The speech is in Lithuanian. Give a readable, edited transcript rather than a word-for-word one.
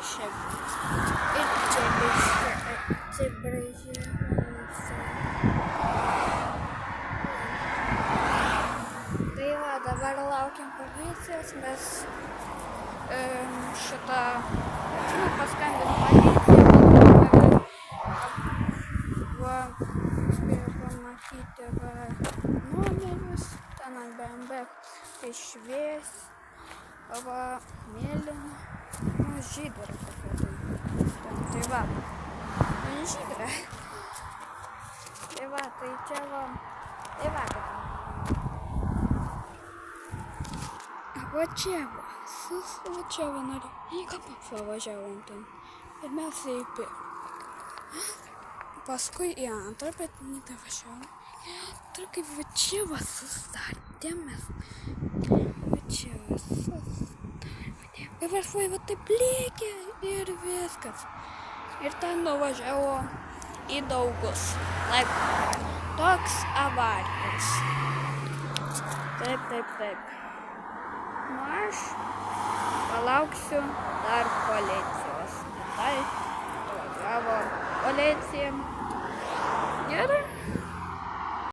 čia ir čia biškį atsibraižė. Tai va, dabar laukiam policijos, mes paskambino policija, va, spėjau pamatyti va numerius, ten ant BMW tai švies, va, mėlyna, nu, žydra tokia tai va, žydra, tai va, tai čia va, va čia va, norėjom, pavažiavom ten ir mes į pirmą. Paskui į antrą, bet nedavažiavom. Ir kaip va čia va sustatėmės. Va čia va sustatėmės. Ir va taip lėkė ir viskas. Ir ten nuvažiavo į Daugus. Toks avarijos. Taip. Nu aš palauksiu dar policijos. Tai važiavo policija. Gerai.